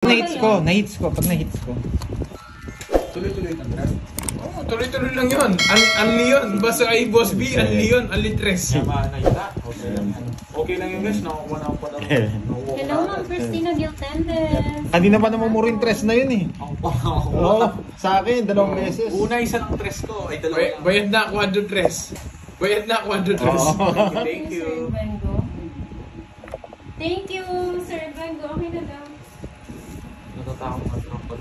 Na-hits ko. Pag na-hits ko. Tuloy-tuloy lang yan. Oo, tuloy-tuloy lang yun. Unli yun. Basta kay Boss B, unli yun. Unli tres. Okay lang yun guys. Nakakuha na ako pa lang. Hello, Ma'am Christina Giltendes. Hindi na pa namumuro yung tres na yun eh. Oo, sa akin, 2 beses. Una isa ng tres ko. Ay, 2 lang. Bayad na quadro tres. Bayad na quadro tres. Thank you. Thank you, Sir Edvengo. Okay na daw. Natatakot na tropa.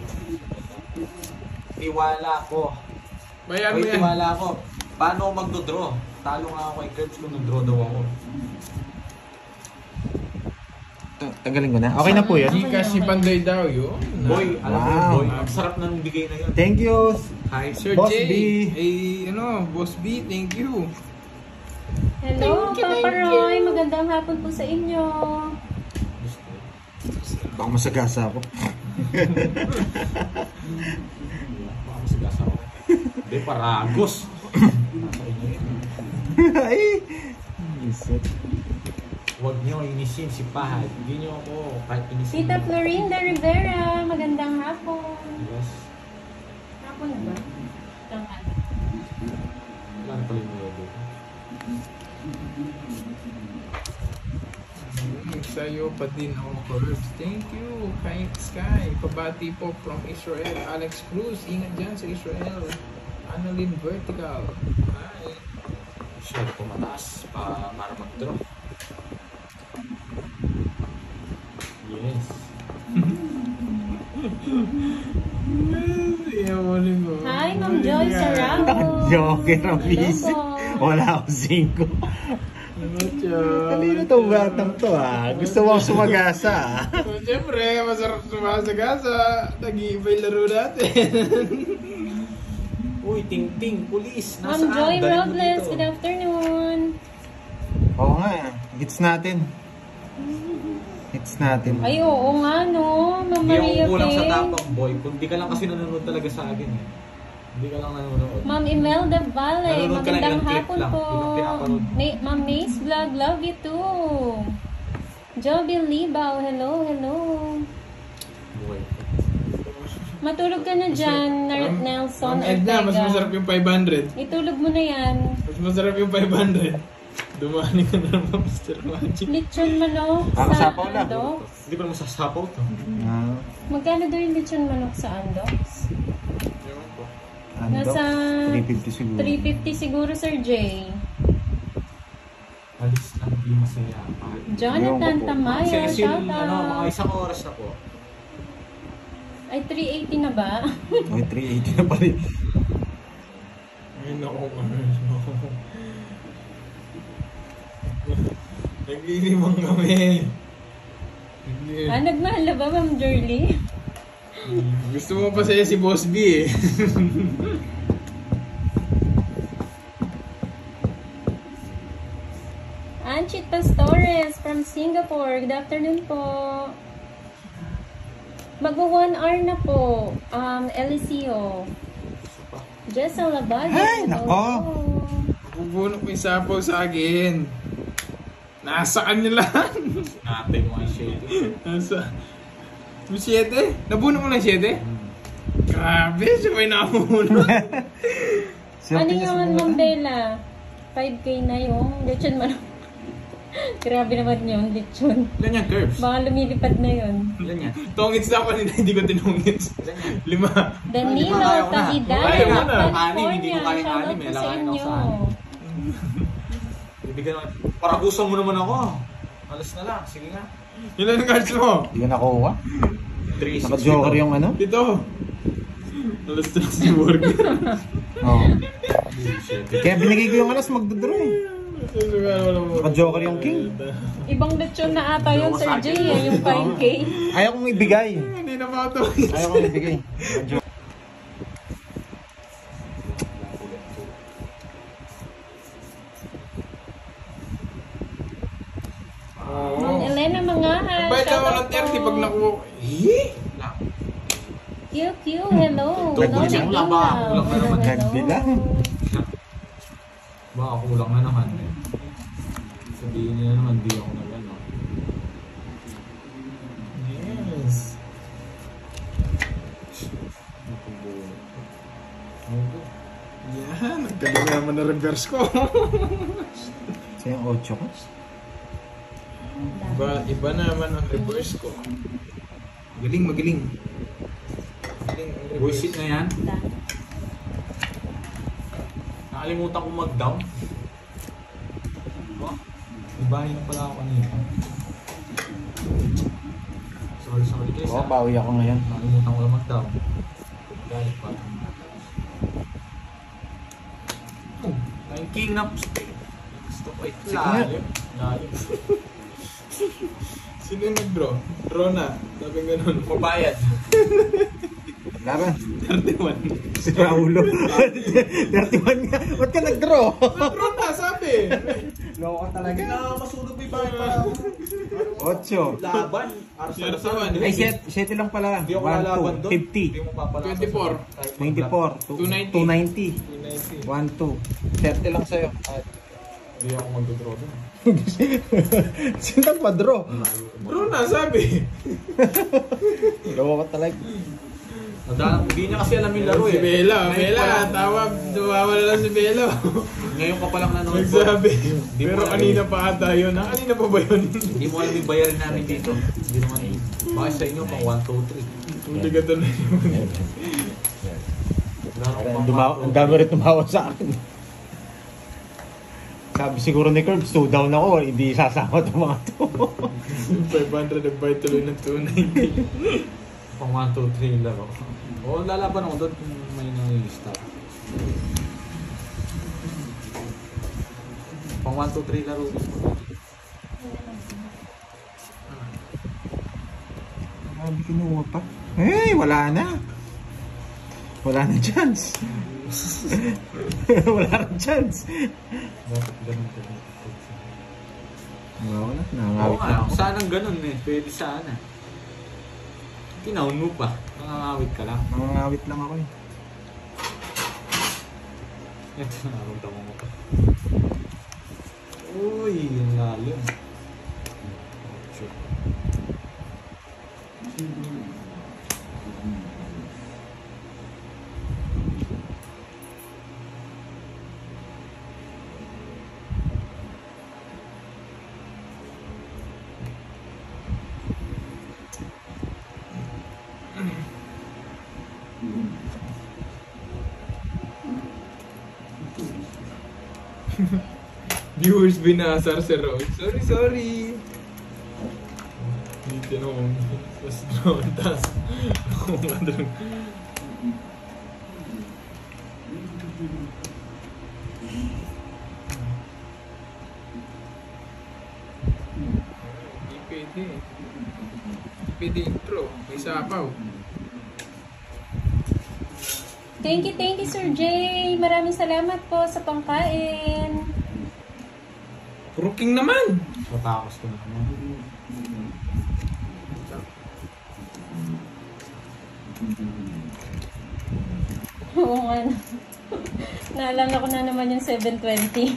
Tiwala ko. Bayan mo Wait, yan. tiwala ko. Paano ako magdodraw? Talo nga ako kay Curbs kung nag-draw daw ako. Tanggalin ko na. Okay na po yun. Gcash si Panday daw yun. Boy, alam mo Wow. boy. Ang sarap na nung bigay na yun. Thank you. Hi, Sir Boss J. B. Boss B, thank you. Hello, Papa Roy. Magandang hapon po sa inyo. Baka masagasa ako. Baka masigasa ako. Hindi, paragos. Nasa inyo yun. Ay! Isip. Huwag niyo inisin si Pahad. Hindi niyo ako kahit inisin. Tita Florinda Rivera. Magandang hapon. Yes. Hapon na ba? Tanghal. Wala na pala yung logo. Sa'yo pa din ako, Curbs. Thank you, Kite Sky. Pabati po from Israel. Alex Cruz, ingat dyan sa Israel. Annalyn Vertical. Hi. Share ko mataas para mag-draw. Yes. Hi, Ma'am Joy Sarao. Joker ang Hello busy. po. Wala akong 5. Talino to batang to ah. Gusto mo sumagasa ah. Siyempre, masarap sumasagasa. Nag-iiba yung laro natin. Uy, ting-ting, pulis. Ma'am Joy Robles, good afternoon. Oo nga eh. Hits natin. Hits natin. Ay, oo nga, no. Ma'am Hindi Maria ako kulang sa Pay. tapang boy. Kung di ka lang kasi nanonood talaga sa akin eh. Hindi ka lang nanonood. Ma'am Imelda Valle, Nanonood ka lang magandang ng clip hapon lang, po. yun ang pinapanood. Ma'am Mace Vlog, love you too. Joby Libaw, hello, hello. Boy. Matulog ka na dyan, Nelson Ma'am Edna, mas Ortega. masarap yung 500. Itulog mo na yan. Mas masarap yung 500. Dumani ka na naman, Mr. Magic. Lechon manok Ako sa sapaw lang. Andox. Hindi ko naman sasapaw to. Ah, Magkano daw yung lechon manok sa Andox? Ewan ko. ano Nasa 350 siguro. 350 siguro, Sir Jay. Alis lang, di masaya. Jonathan Ayun po. Tamayo, Kasi shout mga out. isang oras na po. Ay, 380 na ba? Ay, 380 na pala. Ay, naku. Naglilimang kami. Nagmahal na ba, Ma'am Jurly? Gusto mo pa saya si Boss B eh. Anchit Pastores from Singapore. Good afternoon po. Magwa 1 hour na po. Eliseo. Jessa Labado. Ay, nako. Pupuno mo yung sapaw sa akin. Nasa kanya lang. Natin mga shade. Nasa... May 7? Nabuno mo na 7? Grabe, siya may namuno. Ano yun, Ma'am Bella? 5K na yung lechon manok. Grabe naman yun, lechon. Ilan yan, Curbs? Baka lumilipad na yun. Ilan yan? Tongits na ako nila, hindi ko tinungits. 5. Danilo Ayaw ko na. Tahidana, Ayaw ko na. California. Hindi ko kaya Shoutout anim, po eh. sa Langanin ako inyo. sa Bibigyan naman. Paragusan mo naman ako. Alas na lang. Sige nga. Ilan ang cards mo? Hindi ko nakuha. 3-6. Naka-joker yung ano? Dito. Alas na si Morgan. Oo. Kaya binigay ko yung alas magdodraw eh. Naka-joker yung king. Ibang lechon na ata yun, Sir Jay, yung 5K. Ayaw kong ibigay. Hindi na pa ito. Ayaw kong ibigay. Ma'am Elena Mangahan, Bayad ako shoutout ng 30 pag po. nakuha. Eh? QQ, hello. Double check lang ba? Kulang na naman. Nagbilang. Baka kulang na naman eh. Sabihin nila naman, di ako nag-ano. Yes. Yan, nagkaling naman na reverse ko. Sa yung 8 ko. Iba naman ang reverse ko. Magaling. Magaling ang reverse. Bullshit na yan. Da. Nakalimutan ko mag-down. Oh, ibahin na pala ako kanina. Sorry guys. Oo, bawi ako ngayon. Nakalimutan ko lang mag-down. Galit pa. Oh, yung king na. Gusto ko ito. Lalim. Sino yung nag-draw? Draw na. Sabi ganun. Mabayad. Laban. 31. Si Raulo. 31 nga. Ba't ka nag-draw? Draw na, sabi. Loko ka talaga. Masunog may bahay pa. 8. Laban. Sarsawan. Ay, 7 lang pala. Hindi ako lalaban 1, 2, doon. Hindi 50. mo papalaban. 24. 24. 290. 1, 2. 30 lang sa'yo. Hindi ako mag-draw doon. Sino nagpa-draw? Draw na, sabi. Loko ka talaga. Hindi niya kasi alam yung laro Si eh. Bella. Ngayon pa lang. Tawag. Tumawala lang si Bella. Ngayon ka palang nanonood. Nagsabi. Hindi mo Pero alam kanina pa ata yun. Kanina pa ba yun? Hindi mo alam yung bayarin namin dito. Hindi naman eh. Bakit sa inyo pang 1, 2, 3. Hindi ka tuloy. Ang dami rin tumawa sa akin. Sabi siguro ni Curbs, 2 down ako. Hindi sasama itong mga to. 500 nag-buy tuloy ng 290. Pang 1, 2, 3 laro. Oo, lalaban ako doon kung may nang-stop. Pang 1, 2, 3 laro. Sabi kinuha pa. Eh, wala na. Wala na chance. Wala na chance. Dapat ganun ko. Wala na. Oo Nangangawit na nga, ako. sanang ganun eh. Pwede sana. Tinaon mo pa. Nangangawit ka lang. Nangangawit lang ako eh. Ito, nakunta mo pa. Uy, yung lalim. Shit. Viewers binasar si Rose. Sorry. Hindi tinong. Tapos draw. Tapos ako nga doon. Hindi pwede. Hindi pwede intro. May sapaw. Thank you, Sir Jay. Maraming salamat po sa pangkain. Puro king naman. Matakos ko na naman. Oo nga. Naalala ko na naman yung 720.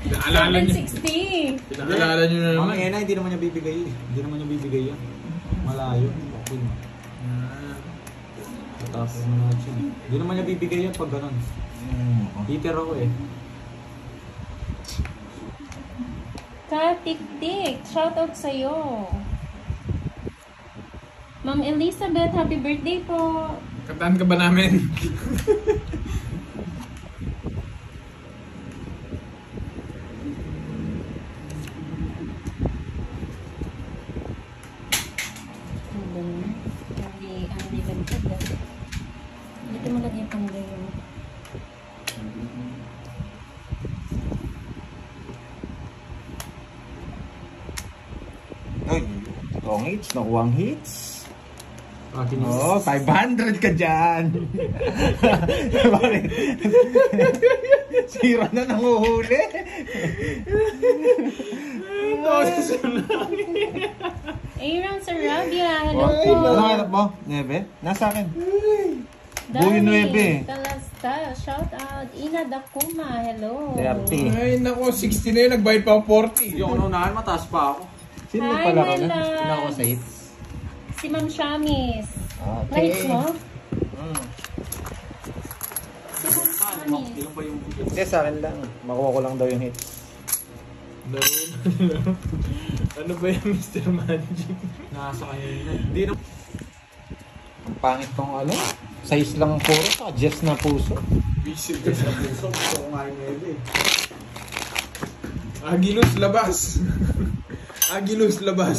Naalala niyo. 760. Pinaalala niyo na naman. Mamaya na, hindi naman niya bibigay eh. Hindi naman niya bibigay yan. Malayo. Okay na. Matapos na natin. Hindi naman niya bibigay yan pag ganun. Peter ako eh. Katik-tik. Shoutout sa'yo. Ma'am Elizabeth, happy birthday po. Kantahan ka ba namin? Hindi ganito. Dito mo lagyan pang gayon. Ay, kong hits, nakuwang hits. Akin Oh, 500 ka dyan. Bakit? Sira na nanguhuli. Aaron Sarabia, hello Oh, po. ano hanap mo? Neve? Nasa akin. Buyo Dani 9. Talasta, shout out. Ina Dakuma, hello. 30. Ay, nako, 60 na yun. Nagbayad pa ako 40. Yung unahan, mataas pa ako. Sino Hi, pala ka my na? loves. Sino ako sa hits? Si Ma'am Shamis. Okay. Na-hits mo? Ilan ba yung Hindi, sa akin lang. Makuha ko lang daw yung hits. Laro na. Ano ba yung Mr. Magic? nasa kanya yun? Hindi na. Ang pangit tong ano. Size lang puro. Saka Jess na puso. Visit ka sa Gusto ko nga yung eh. Agilus labas. Agilus labas.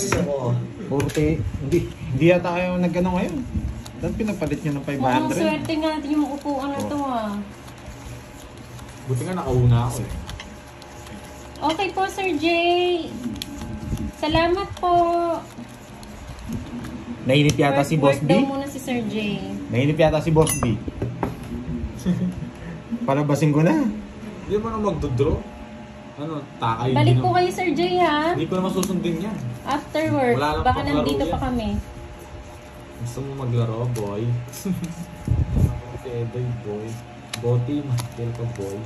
Puro hindi yata kayo nagano ngayon. Dahil pinapalit nyo ng Mukhang 500. swerte nga yung upuan na to ah. Buti nga nakauna ako eh. Okay po, Sir Jay. Salamat po. Nainip yata si Boss Work B. daw muna si Sir Jay. Nainip yata si Boss B. Palabasin ko na. Hindi mo na magdodraw. Ano, takay. Balik po kayo, Sir Jay, ha? Hindi ko naman susundin yan. After work. Wala lang Baka pang nandito laro pa yan. kami. Gusto mo maglaro, boy? Okay, boy. Boti, mahal ka, boy.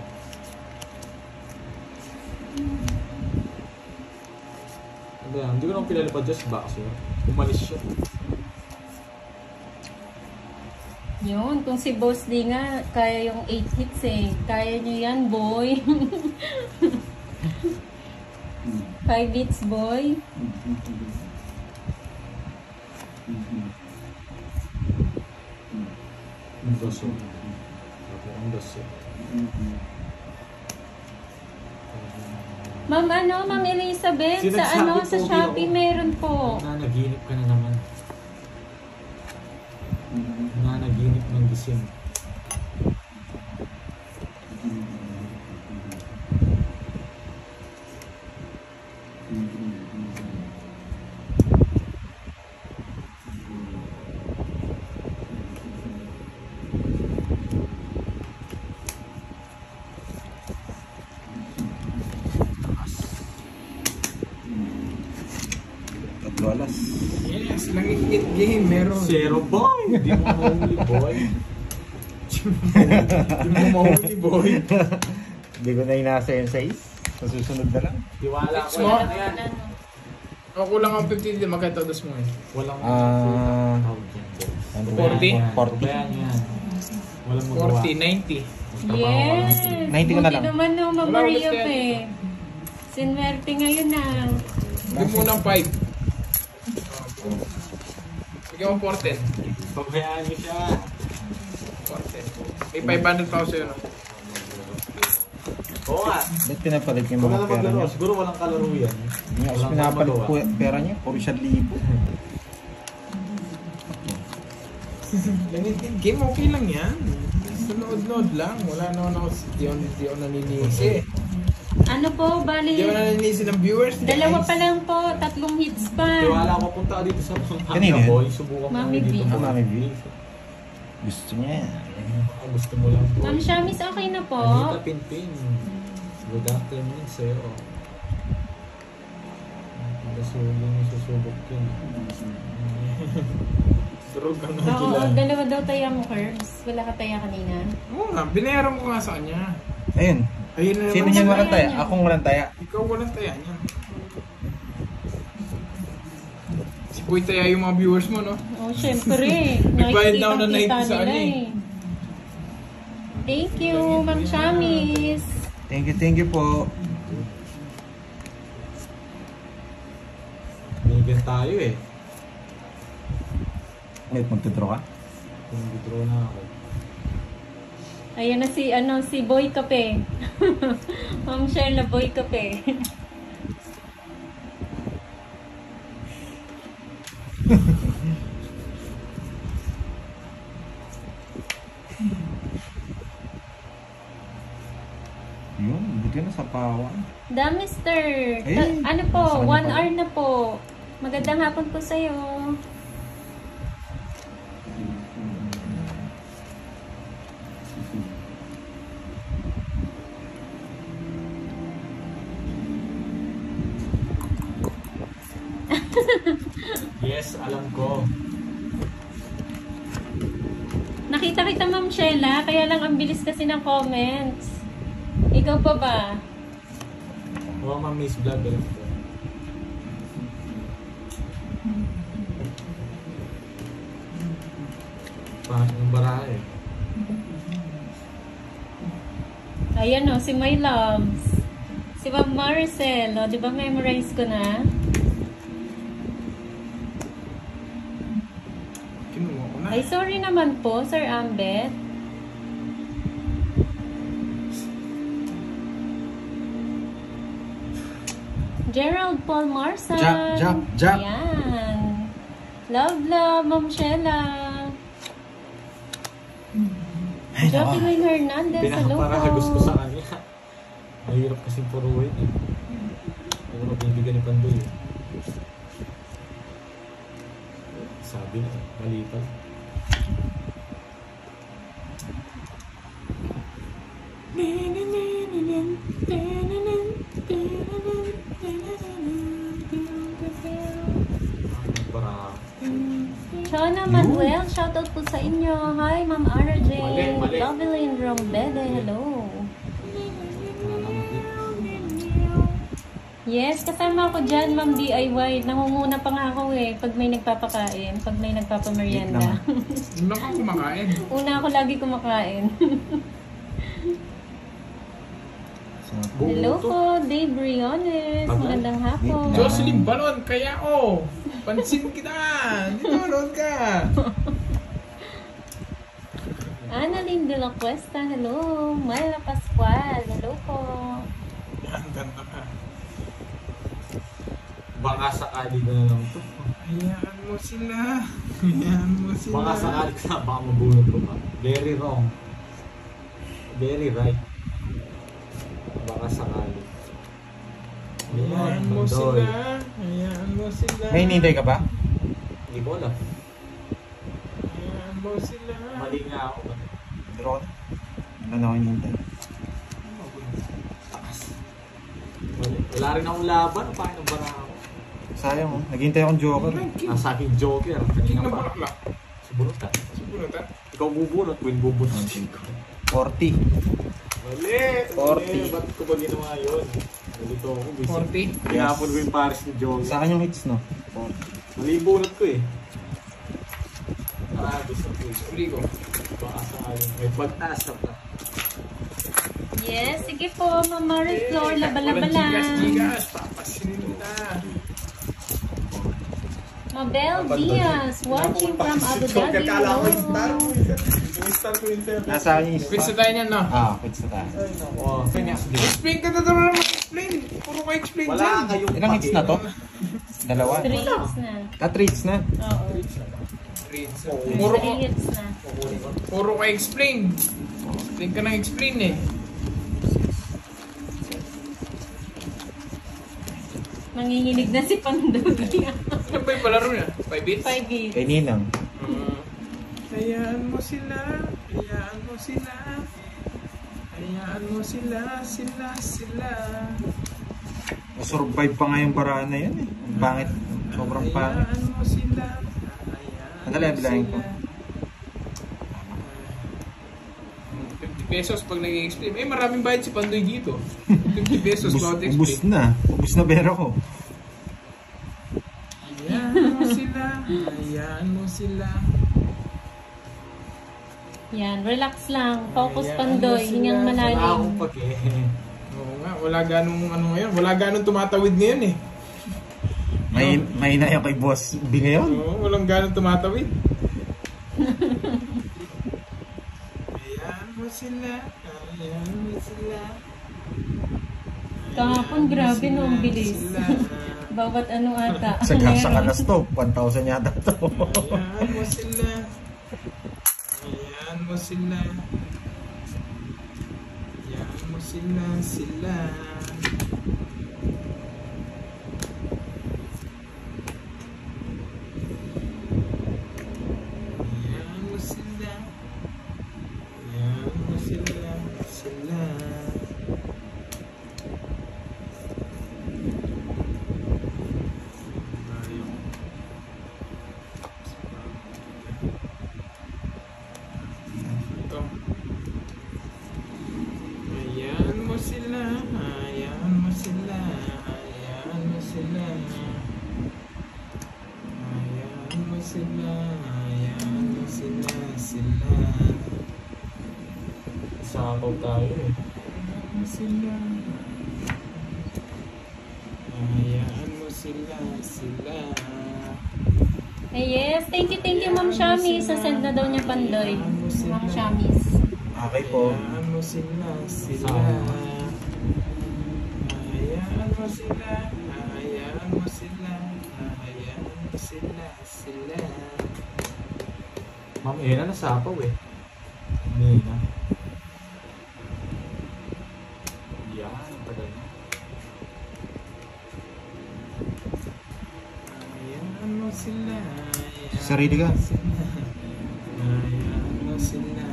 Ano yan? Hindi ko naman pinalipad just ba kasi umalis siya. Yun, kung si Boss D nga, kaya yung 8 hits eh. Kaya nyo yan, boy. 5 hits, boy. Ang daso. Ang daso. Ma'am, Ma'am Elizabeth, sa Sinagsabi sa po, Shopee Gio. meron po. Nanaginip ka na naman. Nanaginip ng gising. $3. Yes, langit game meron. Zero boy! Hindi mo mahuli, boy. Hindi mo mahuli, boy. Hindi ko na inasa yung size. Sa susunod na lang. Tiwala ko Small. yan. Yan. O kulang ang 50 din, magkatados mo eh. Walang Ah. tawag yan, boys. 40? 40. Bayan yan. Walang magawa. 40, 90. Yes! 90 ko na lang. Buti naman no, Ma'am Wala Maria ulit yan. pa eh. Sinwerte ngayon na. Bigyan mo ng 5. Bigyan mo 40. Pabayaan niyo siya. 40. May 500 pa ako sa'yo, no? Oo nga. Ba't pinapalit yung Wala mga na pera maglaro. niyo? Siguro walang kalaro yan. Hindi kasi Walang pinapalit magawa. po yung pera niyo. Puro 1,000. Langit game, okay lang yan. Sunod-nod lang. Wala naman ako, di ako naninisi. Ano po, Di bali, ako naninisi ng viewers. dalawa guys. pa lang po, 3 hits pa. Tiwala ko punta ka dito sa Kanina Pampanga, yan? boy. Subukan mo Mami dito. V. Ah, Mami V. Gusto niya. Ah, gusto mo lang, boy. Ma'am Shamis, okay na po. Anita Pinpin. Good afternoon sa'yo. Nasubo mo susubok yun. Drog ang Oo, nagilan. dalawa daw taya mo, Curbs. Wala ka taya kanina. Oo nga, binayaran ko nga sa kanya. Ayun. Ayun na Sino naman. niyan walang taya? niya. Akong walang taya. Ikaw walang taya niya. Si Boy taya yung mga viewers mo, no? Oh, syempre. Nagbayad na ako ng 90 Nakikita sa nila ano eh. Thank you, Ma'am Shamis. Thank you po. Bigyan tayo eh. Wait, magtudraw ka? Kung withdraw na ako. Ayan na si Boy Kape. Ma'am Sheila Boy Kape. Yun, buti na sa pawan. Da, Mister. Eh, Ano po, nasa 1 kanya pala. hour na po. Magandang hapon po sa'yo. Yes, alam ko. Nakita kita, Ma'am Sheila, kaya lang ang bilis kasi ng comments. Ikaw pa ba? Huwag ma-miss vlog. Alam ko. Pangit ng baraha eh. Ayan o, si My Loves. Si Ma'am Maricel. O, di ba memorize ko na? Kinuha ko na. Ay, sorry naman po, Sir Ambet. Gerald Paul Marsan. Jack. Ayan. Love, Ma'am Sheila. Jocelyn Hernandez, hello po. Pinaparagos ko sa kanya. Mahirap kasing puruin eh. Mahirap bibigyan ni Pandoy eh. Sabi na, mali pa. Chana Manuel, shoutout po sa inyo. Hi, Ma'am RJ. Mali. Lovelyn Rombede, hello. Yes, kasama ako dyan, Ma'am DIY. Nangunguna pa nga ako eh, pag may nagpapakain, pag may nagpapamerienda. Hindi ako kumakain. Una ako lagi kumakain. Hello po, Dave Briones. Magandang hapon. Jocelyn Balon, kaya pansin kita! Dito, manood ka! Annalyn de la Cuesta, hello. Myla Pascual, hello po. Ang ganda ka. Baka sakali na lang ito. Hayaan mo sila. Hayaan mo sila. Baka sakali ka, baka mabulot ko pa. Very wrong. Very right. Baka sakali. Hayaan mo sila. Hayaan mo sila. May hinintay ka ba? Hindi ko alam. Hayaan mo sila. Mali nga ako. Draw. Wala na ako hinintay. Takas. Wala rin akong laban. Paano ba na ako? Sayang oh. Naghintay akong joker. Nasa akin joker. King Kanina ng pa. bulaklak. Subunot ka. Subunutan. Ikaw bubunot. Queen bubunot. 40. Mali! 40. Ba't ko ba ginawa yun? Nalito ako. 40. Pinapon ko yung Paris ni Joker. Sa akin yung hits, no? Mali yung bunot ko eh. Gusto ko eh. Rico. Baka sa akin. May pagtaas na pa. Yes, sige po, Ma'am Marie Flor, labalaba lang. Gigas. Papasinin kita. Mabel Diaz, watching from Abu Dhabi. Nasa akin yung Quits na tayo niyan, no? quits na tayo. Oh, Phoenix game. Explain ka na naman explain. Puro ka explain Wala dyan. kayong Ilang hits na to? Dalawa. 3 hits na. 3 hits na. Oo. Puro 3 hits na. Puro ka explain. Explain ka ng explain eh. Nanginginig na si Pandoy. Ano ba yung palaro niya? 5 bits? 5 hits. Kay Ninang. Hayaan mo sila. Hayaan mo sila. Hayaan mo sila. Sila. Survive pa nga yung paraan na yun eh. Ang pangit. Sobrang pangit. Hayaan mo sila. Madali, bilangin ko. 50 pesos pag nag-explain. Eh, maraming bayad si Pandoy dito. 50 pesos bawat Ubus explain. na. Ubus na pera ko. Hayaan mo sila. Hayaan mo sila. Yan, relax lang. Focus Ayan, Pandoy. ano Hingang sila? Wala malalim. akong pag eh. Oo nga, wala ganong ano ngayon. Wala ganong tumatawid ngayon eh. May na yung kay Boss B ngayon. Oo, walang ganong tumatawid. Hayaan mo sila. Hayaan mo sila. Kahapon, grabe no, ang bilis. Bawat ano ata. Sa gasa kalas to. 1,000 yata to. Hayaan mo sila. Hayaan mo sila. Hayaan mo sila. Hayaan mo sila. Hayaan mo sila. Ito. Hayaan mo sila. Hayaan mo sila. Hayaan mo sila. Hayaan mo sila. Hayaan mo sila. Sakaw tayo eh. sila. Hayaan mo sila. Yes, thank you Ma'am Shamis. Sasend na daw niya Pandoy. Ma'am Shamis. Okay po. Hayaan mo sila. Hayaan mo sila. Hayaan mo sila. Ma'am Ena nasapaw eh. Hindi na. Yan, tagal na. Hayaan mo sila. Sarili ka. Hayaan mo sila.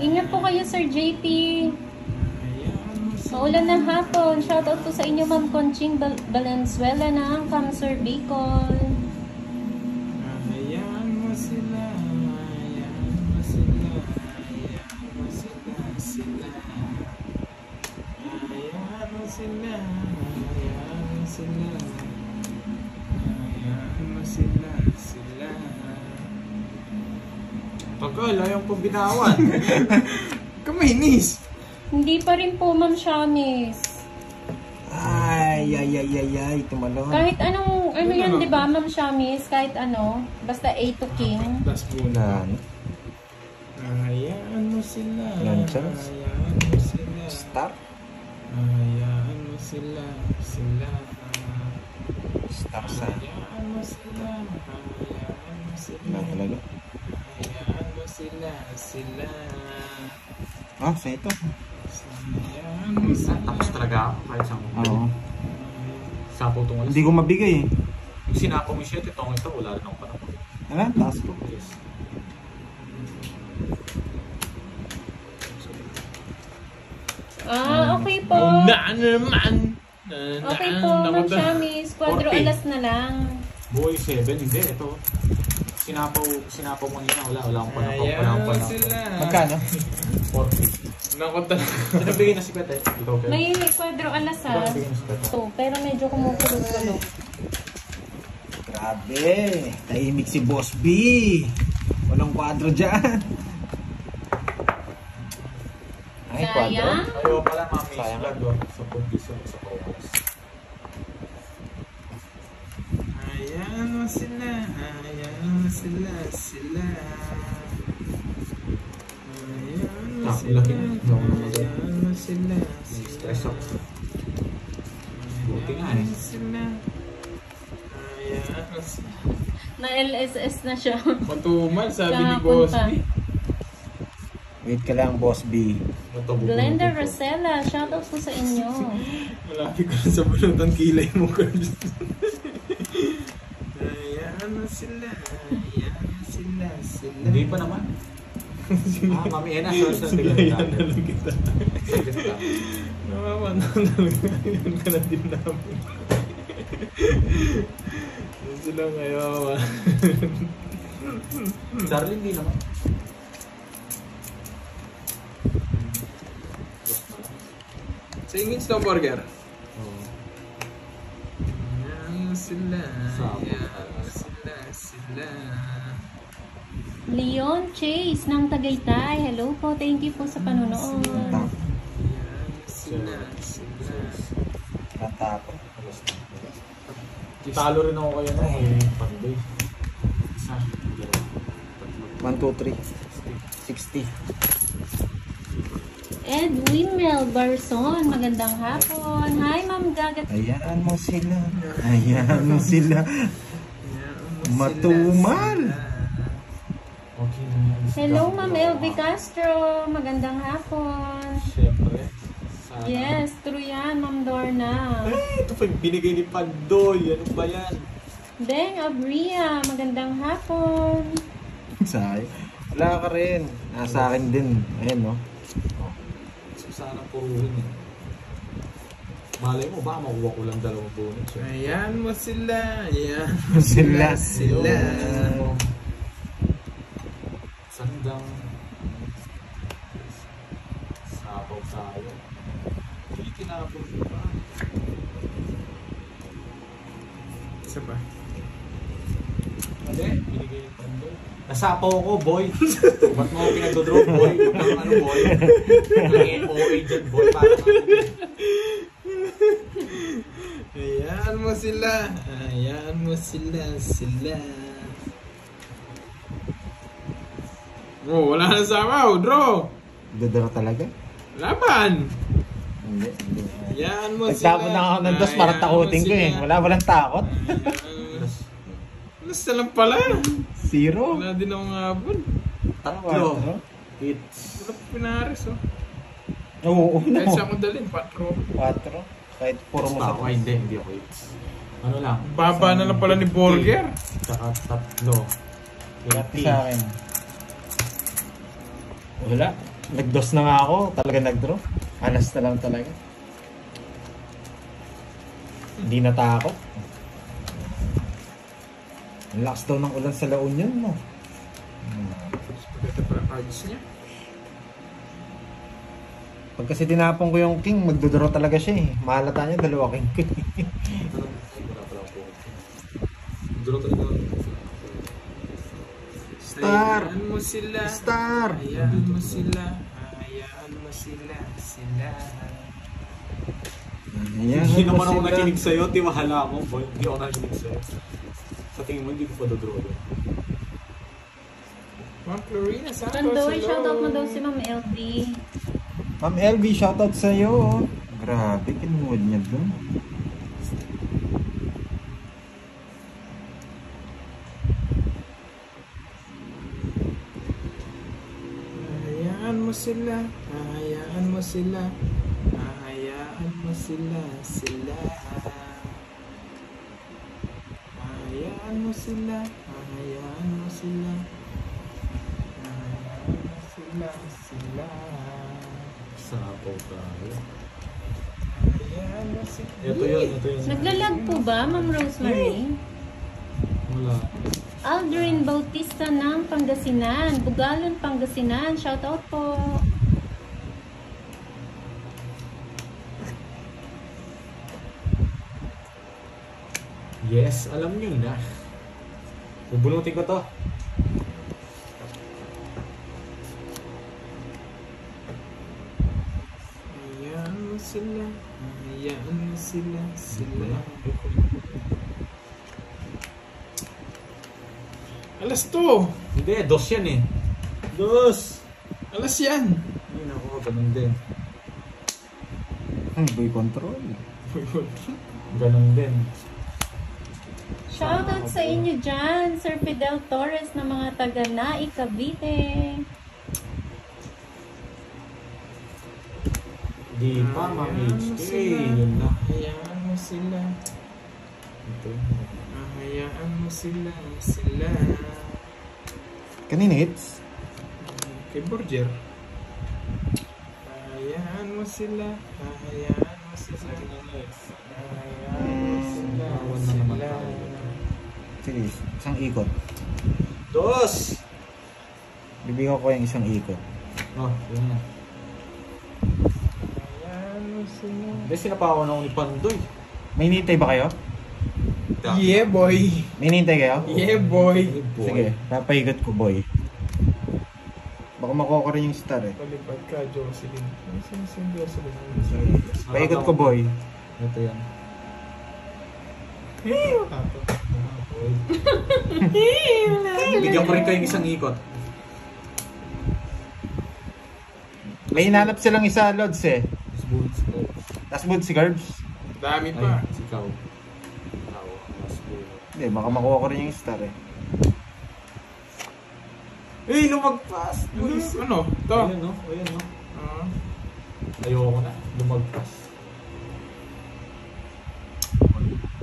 Ingat po kayo Sir JP. Hayaan mo sila. Maulan ng hapon. Shoutout po sa inyo Ma'am Conching Valenzuela ng Camsur Bicol. Hayaan mo sila. Hayaan mo sila. Hayaan mo sila. Hayaan mo sila. Hayaan mo sila. Hayaan mo sila. Tagal, ayaw pong binawan. Kamainis! Hindi pa rin po Ma'am Shamis. Ay, tumalon. Kahit anong, ano yan, di ba, Ma'am Shamis? Kahit ano, basta A to King. Plus muna. Na, Hayaan mo sila. Nonsense. Hayaan mo sila. star? Hayaan mo sila. Star sa... Hayaan mo sila. Hayaan mo sila. Na talaga. Hayaan mo sila. Ah, sa ito. Hayaan mo sila. Tapos talaga ako kahit saan ko. Oo. Sapaw tong alas. Hindi ko mabigay eh. Yung sinapaw mo siya, itong ito, wala rin ako panahon. Ano? Taas ko. Yes. Okay po. naman. Okay po, Ma'am Shamis. 4 alas na lang. Boy, 7, hindi. Ito. Sinapaw mo nila. Wala akong panahon. Hayaan mo sila. Magkano? 40. Naku talaga. Sinabigay na si Pete. Ikaw, Pete. May 4 alas ha. Sinabigay na si Pete. So, pero medyo kumukulog-kulog. Grabe. Tahimik si Boss B. Walang kwadro dyan. Ay, kwadro. Sayang. Ayaw pala, mami. Sayang. Vlog, sa condition, sa focus. Hayaan mo sila. Hayaan mo sila. Hayaan mo Ah, sila. laki na. Hayaan mo sila. Stress ako. Buti nga eh. Hayaan mo sila. Hayaan mo sila. Na LSS na siya. Matumal, sabi ni Kahapon Boss pa. B. Wait ka lang, Boss B. Glenda Rosella, shoutout po sa inyo. Malapit ko na sa bulutan kilay mo ko. Hayaan mo sila. Hayaan mo sila. Hindi pa naman. Mami Ena, source na Hayaan na lang kita. Saglit lang. Namamanang talaga. Yun ka na din namin. Yun sila ngayon. Darling, hindi naman. Sa ingin snowburger. Oo. Hayaan mo sila. Sabi. Hayaan mo sila. Leon Chase ng Tagaytay. Hello po, thank you po sa panonood. Hayaan mo sila. Natapos. Talo rin ako kayo na eh. Panday. Isa. 1, 2, 3. 60. Edwin Mel Barson, magandang hapon. Hi, Ma'am Gagat. Hayaan mo sila. Hayaan mo sila. Matumal. Okay na. Hello, Ma'am LV Castro. Magandang hapon. Siyempre. Sana. Yes, true yan, Ma'am Dorna. Eh, ito pa yung binigay ni Pandoy. Ano ba yan? Deng Abria, magandang hapon. Sayang. Wala ka rin. Nasa akin din. Ayan, no? So, sana puruhin eh. Malay mo, baka makuha ko lang 2 bonus. Eh. Hayaan mo sila. Hayaan Sila. sila. Sandang sapaw tayo. Hindi tinapon ko pa. Isa pa. Hindi, binigay ni Pandoy. Nasapaw ko, boy. Ba't mo ako pinagdodraw, boy? Huwag kang ano, boy. Huwag OA dyan, boy. Parang ako. Hayaan mo sila. Hayaan mo sila. Oh, wala na sabaw. Draw. Dodoro talaga? Laban. Hindi. Hayaan mo sila. Nagtapon na ako ng dos para Hayaan takutin mo ko eh. sila. Walang takot. Alas na lang pala. Zero. Wala din akong habol. Tatlo. Ano? Hits. Wala pa pinaris, oh. Oo, Dahil no. siya akong dalhin, 4. 4. Kahit puro mo Basta sa ako, hindi ako hits. Ano lang? Baba na lang pala ni Burger. Tsaka tatlo. Pati sa akin. Wala. Nag-dos na nga ako. Talaga nag-draw. Anas na lang talaga. Hindi natakot. Ang lakas daw ng ulan sa La Union, no? Ito pala cards niya. Pag kasi tinapon ko yung king, magdodraw talaga siya eh. Mahalata niya, dalawa king ko. Wala pala ako. Draw talaga. Star! Hayaan mo sila. Star! Hayaan mo sila. Hayaan mo sila. Ayan, Hindi naman ako sila. nakinig sa'yo. Tiwahala ako, boy. Hindi ako nakinig sa'yo. Sa tingin mo, hindi ko pa dodraw yun. Ma'am Florina, Santos, Tandoy, hello. shoutout mo daw si Ma'am LD. Ma'am LV, shoutout sa'yo. Grabe, kinuwad niya dun. Hayaan mo sila. Hayaan mo sila. Hayaan mo sila. Hayaan mo sila. Hayaan mo sila. Hayaan mo sila. Sapaw tayo. Hayaan mo sila. Ito yun. Naglalag po ba, Ma'am Rosemary? Wala. Aldrin Bautista ng Pangasinan. Bugalon, Pangasinan. Shoutout po. Yes, alam nyo na. Bubulutin ko to. Hayaan mo sila. Hayaan mo sila. Alas to. Hindi, dos yan eh. Dos! Alas yan. Ay, naku, ganun din. Boy control. Ganun din. Shoutout sa inyo dyan, Sir Fidel Torres na mga taga Nai, Cavite. Di pa, Ma'am HK. Yun na. Hayaan mo sila. Ito. Hayaan mo sila. Kanina hits? Kay Borger. Hayaan mo sila. Hayaan mo sila. Hayaan mo sila. Sige, isang ikot. Dos! Bibigyan ko yung isang ikot. Oh, yun na. Hayaan mo sila. Hindi, sinapawan ako ni Pandoy. May hinihintay ba kayo? Yeah, boy. May hinihintay kayo? Yeah, boy. Sige, papaikot ko, boy. Baka makuha ko rin yung star eh. Palipad ka, Jocelyn. Ano sinasin Jocelyn? Sige, paikot ko, boy. Ito yan. Bigyan ko rin kayong isang ikot. May hinanap silang isa, Lods eh. Mas bullets ko. Last boot si Garbs. Dami Ay, pa. si Kao. Kao, mas bullets. Hindi, baka makuha ko rin yung star eh. Eh, lumagpas! Boys! Ano? Ito. Ayan no, ayan no. Ah. Ayoko na, lumagpas.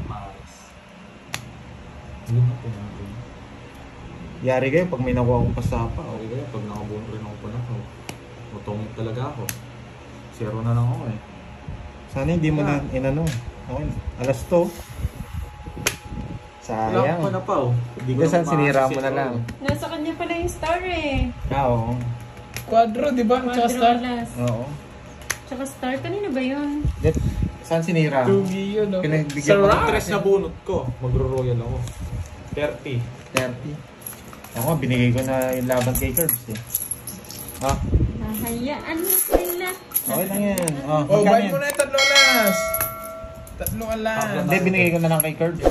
Maras. Yun na pinagin. Yari kayo pag may nakuha akong pasapa. Okay kaya, pag nakabuno rin ako pa na ako, matungit talaga ako. Zero na lang ako eh. Sana hindi mo na inano. Okay, alas to. Wala Sayang. ko pa na pa oh. Hindi ko Saan na sinira maasi mo na zero. lang? Nasa kanya pala yung star eh. Oo. Quadro, di ba? Tsaka star. Quadrolas. Oo. Tsaka star. Kanina ba yun? Saan sinira? Tugi yun, no? Pinagbigyan Sa ko ng rock. Tres na bunot ko, magro-royal ako. 30. 30. Ako, binigay ko na yung laban kay Curbs eh. Ah, Nahayaan mo sila. okay lang yan. Oh, magkano buy yan? mo na yung 3 alas. 3 alas. Hindi, binigay ko na lang kay Curbs.